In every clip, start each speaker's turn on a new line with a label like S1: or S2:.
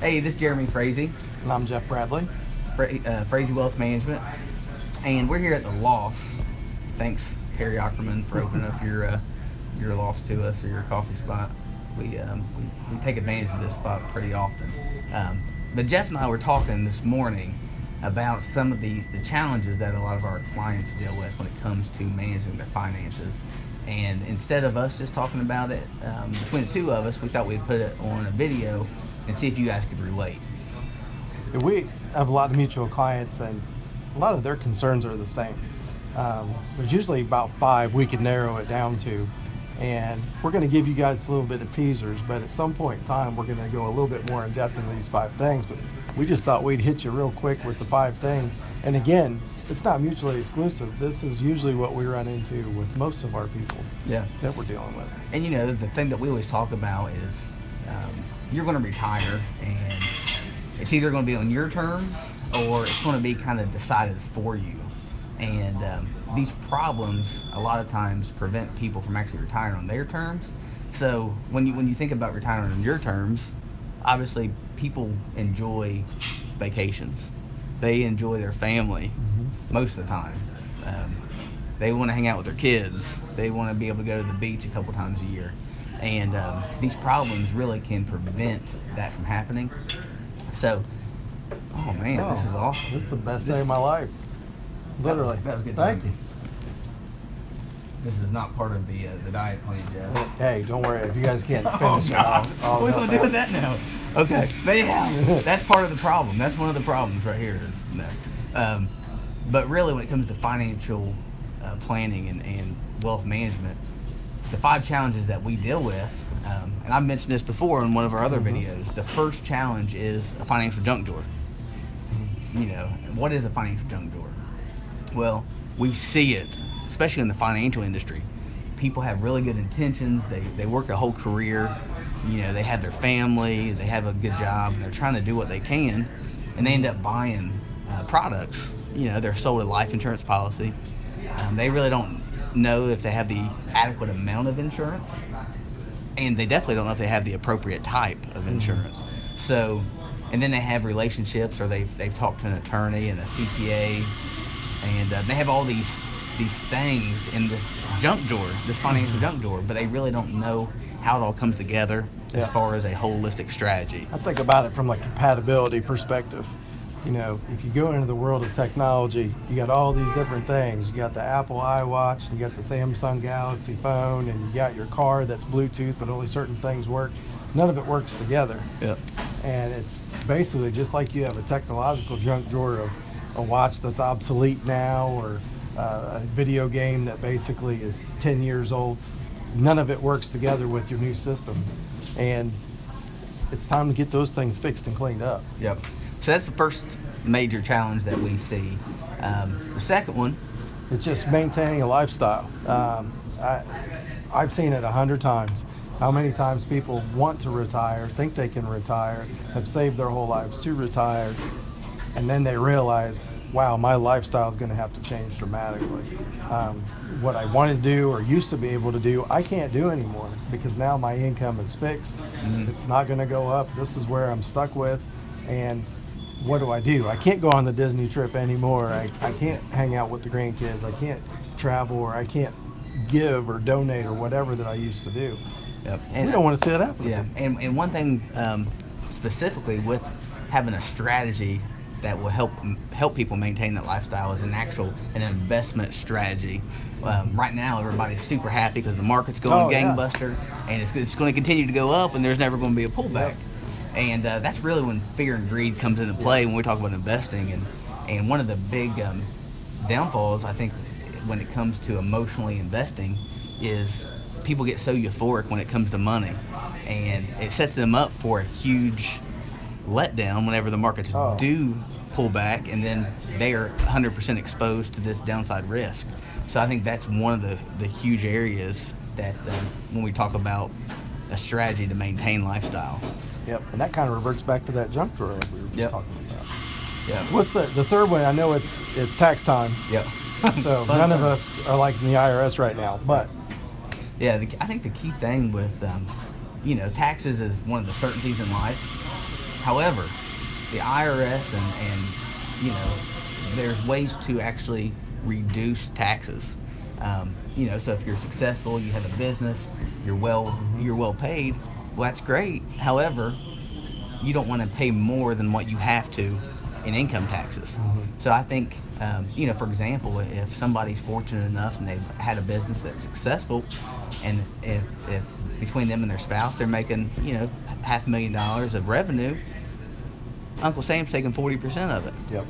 S1: Hey, this is Jeremy Frazie.
S2: And I'm Jeff Bradley.
S1: Frazie Wealth Management. And we're here at the Lofts. Thanks, Terry Ockerman, for opening up your loft to us, or your coffee spot. We take advantage of this spot pretty often. But Jeff and I were talking this morning about some of the challenges that a lot of our clients deal with when it comes to managing their finances. And instead of us just talking about it between the two of us, we thought we'd put it on a video and see if you guys could relate.
S2: We have a lot of mutual clients, and a lot of their concerns are the same. There's usually about 5 we could narrow it down to, and we're going to give you guys a little bit of teasers, but at some point in time we're going to go a little bit more in depth into these 5 things. But we just thought we'd hit you real quick with the 5 things. And again, it's not mutually exclusive. This is usually what we run into with most of our people that we're dealing with.
S1: And the thing that we always talk about is you're going to retire, and it's either going to be on your terms or it's going to be kind of decided for you. And these problems a lot of times prevent people from actually retiring on their terms. So when you think about retiring on your terms, obviously people enjoy vacations. They enjoy their family most of the time. They want to hang out with their kids. They want to be able to go to the beach a couple times a year. And these problems really can prevent that from happening. So, oh man, this is awesome.
S2: This is the best day of my life. Literally.
S1: That was good.
S2: Thank you.
S1: This is not part of the diet plan, Jeff.
S2: Hey, don't worry. If you guys can't finish it, I'll
S1: what are we going to do with that now? Okay. But yeah, that's part of the problem. That's one of the problems right here. But really, when it comes to financial planning and wealth management, the 5 challenges that we deal with, and I've mentioned this before in one of our other videos, the first challenge is a financial junk drawer. What is a financial junk drawer? Well, we see it, especially in the financial industry. People have really good intentions. They work a whole career. They have their family. They have a good job. And they're trying to do what they can, and they end up buying products. They're sold a life insurance policy. They really don't know if they have the adequate amount of insurance, and they definitely don't know if they have the appropriate type of insurance. So, and then they have relationships, or they've talked to an attorney and a CPA, and they have all these things in this junk drawer, this financial junk drawer, but they really don't know how it all comes together as far as a holistic strategy.
S2: I think about it from a compatibility perspective. If you go into the world of technology, you got all these different things. You got the Apple iWatch, and you got the Samsung Galaxy phone, and you got your car that's Bluetooth, but only certain things work. None of it works together.
S1: Yep.
S2: And it's basically just like you have a technological junk drawer of a watch that's obsolete now, or a video game that basically is 10 years old. None of it works together with your new systems. And it's time to get those things fixed and cleaned up.
S1: Yep. So that's the first major challenge that we see. The second one,
S2: it's just maintaining a lifestyle. I've seen it 100 times. How many times people want to retire, think they can retire, have saved their whole lives to retire, and then they realize, wow, my lifestyle is going to have to change dramatically. What I want to do or used to be able to do, I can't do anymore, because now my income is fixed. It's not going to go up. This is where I'm stuck with. And what do? I can't go on the Disney trip anymore. I can't hang out with the grandkids. I can't travel, or I can't give or donate or whatever that I used to do.
S1: Yep.
S2: And we don't want to see that happen.
S1: Yeah. And one thing specifically with having a strategy that will help people maintain that lifestyle is an investment strategy. Right now, everybody's super happy because the market's going gangbuster, and it's going to continue to go up, and there's never going to be a pullback. Yep. And that's really when fear and greed comes into play when we talk about investing. And one of the big downfalls, I think, when it comes to emotionally investing is people get so euphoric when it comes to money. And it sets them up for a huge letdown whenever the markets do pull back, and then they are 100% exposed to this downside risk. So I think that's one of the huge areas that when we talk about a strategy to maintain lifestyle.
S2: Yep, and that kind of reverts back to that junk drawer like we were talking about.
S1: Yeah.
S2: What's the third one? I know it's tax time.
S1: Yep.
S2: So none of us are like in the IRS right now, but
S1: I think the key thing with taxes is one of the certainties in life, However, the IRS and you know, there's ways to actually reduce taxes. So if you're successful, you have a business, you're well paid. Well, that's great. However, you don't want to pay more than what you have to in income taxes. So I think, for example, if somebody's fortunate enough and they've had a business that's successful, and if between them and their spouse they're making $500,000 of revenue, Uncle Sam's taking 40% of it.
S2: Yep.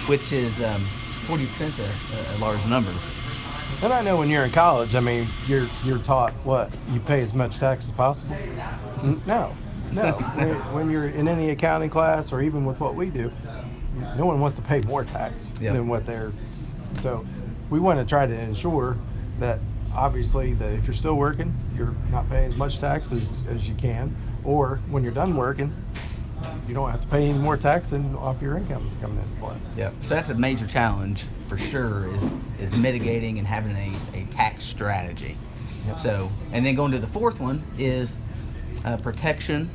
S1: Which is 40% a large number.
S2: And I know when you're in college, I mean, you're taught what? You pay as much tax as possible? No. When you're in any accounting class or even with what we do, no one wants to pay more tax than what they're. So we want to try to ensure that obviously that if you're still working, you're not paying as much tax as you can, or when you're done working, you don't have to pay any more tax than off your income that's coming into play.
S1: Yeah. So that's a major challenge for sure, is mitigating and having a tax strategy.
S2: Yep.
S1: So, and then going to the fourth one is protection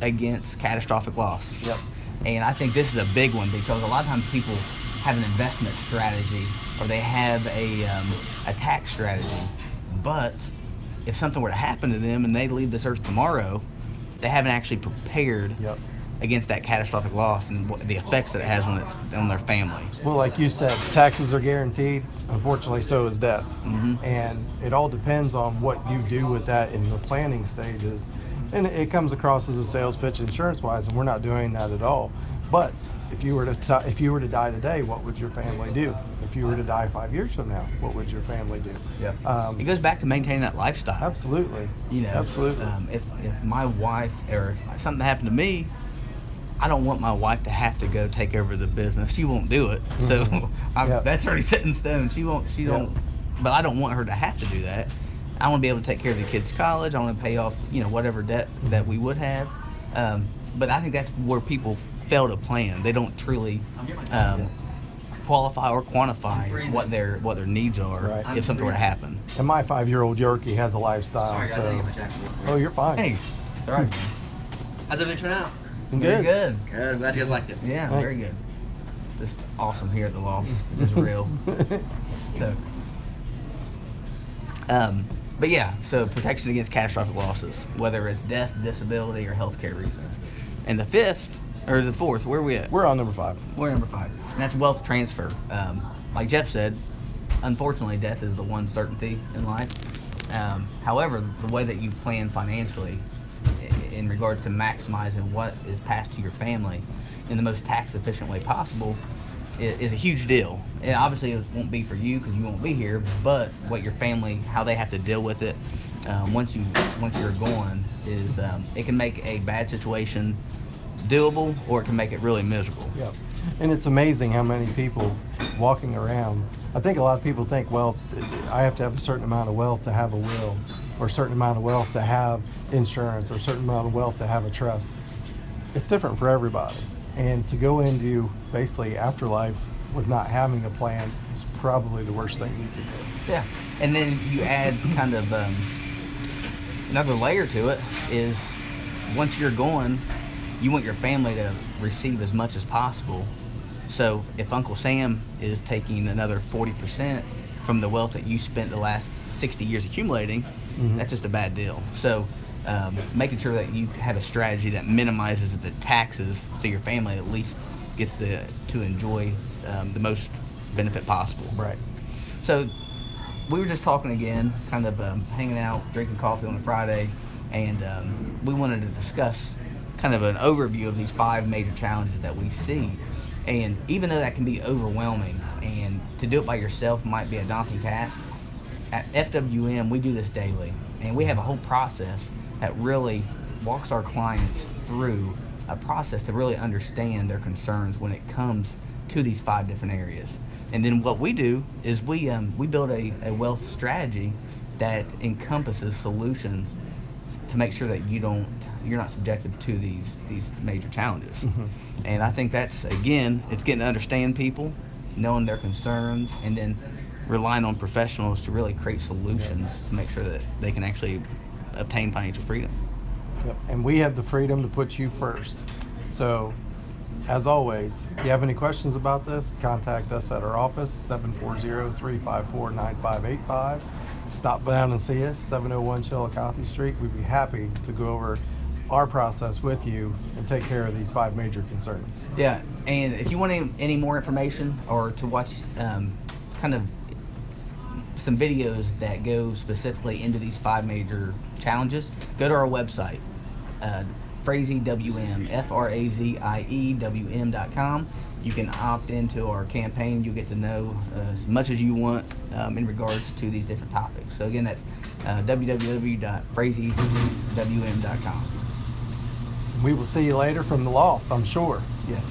S1: against catastrophic loss.
S2: Yep.
S1: And I think this is a big one because a lot of times people have an investment strategy or they have a tax strategy, but if something were to happen to them and they leave this earth tomorrow, they haven't actually prepared against that catastrophic loss and the effects that it has on their family.
S2: Well, like you said, taxes are guaranteed. Unfortunately, so is death. And it all depends on what you do with that in the planning stages. And it comes across as a sales pitch insurance-wise, and we're not doing that at all. But if you were to die today, what would your family do? If you were to die 5 years from now, what would your family do?
S1: Yeah. It goes back to maintaining that lifestyle.
S2: Absolutely. Absolutely.
S1: If my wife, or if something happened to me, I don't want my wife to have to go take over the business. She won't do it. So that's already set in stone. She don't. But I don't want her to have to do that. I want to be able to take care of the kids' college. I want to pay off, whatever debt that we would have. But I think that's where people fail to plan. They don't truly qualify or quantify what their needs are if something were to happen.
S2: And my 5-year-old Yorkie has a lifestyle.
S3: Sorry, I gotta get my jacket.
S2: Oh, you're fine.
S1: Hey, it's all right.
S3: How's everything turn out?
S1: Very good.
S3: Good. I'm glad you guys liked it.
S1: Yeah,
S2: Thanks.
S1: very good. Just awesome here at the loft. This is real. So protection against catastrophic losses, whether it's death, disability, or healthcare reasons. And the fourth, where are we at?
S2: We're on number 5.
S1: We're number 5, and that's wealth transfer. Like Jeff said, unfortunately, death is the one certainty in life. However, the way that you plan financially in regard to maximizing what is passed to your family in the most tax efficient way possible is a huge deal. And obviously it won't be for you because you won't be here, but what your family, how they have to deal with it once you're gone is it can make a bad situation doable, or it can make it really miserable.
S2: Yeah. And it's amazing how many people walking around, I think a lot of people think, well, I have to have a certain amount of wealth to have a will, or a certain amount of wealth to have insurance, or a certain amount of wealth to have a trust. It's different for everybody. And to go into basically afterlife with not having a plan is probably the worst thing you could do.
S1: Yeah. And then you add kind of another layer to it is once you're gone, you want your family to receive as much as possible. So if Uncle Sam is taking another 40% from the wealth that you spent the last 60 years accumulating, that's just a bad deal. So making sure that you have a strategy that minimizes the taxes so your family at least gets to enjoy the most benefit possible.
S2: Right.
S1: So we were just talking again, kind of hanging out, drinking coffee on a Friday, and we wanted to discuss kind of an overview of these 5 major challenges that we see. And even though that can be overwhelming and to do it by yourself might be a daunting task, at FWM we do this daily, and we have a whole process that really walks our clients through a process to really understand their concerns when it comes to these 5 different areas. And then what we do is we build a wealth strategy that encompasses solutions to make sure that you're not subjected to these major challenges. And I think that's, again, it's getting to understand people, knowing their concerns, and then relying on professionals to really create solutions to make sure that they can actually obtain financial freedom.
S2: Yep. And we have the freedom to put you first. So, as always, if you have any questions about this, contact us at our office, 740-354-9585. Stop down and see us, 701 Chillicothe Street. We'd be happy to go over our process with you and take care of these 5 major concerns.
S1: Yeah, and if you want any more information or to watch kind of some videos that go specifically into these 5 major challenges, go to our website, Frazie WM, FRAZIEWM.com. You can opt into our campaign. You'll get to know as much as you want in regards to these different topics. So again, that's www.fraziewm.com.
S2: We will see you later from the loss, I'm sure.
S1: Yes.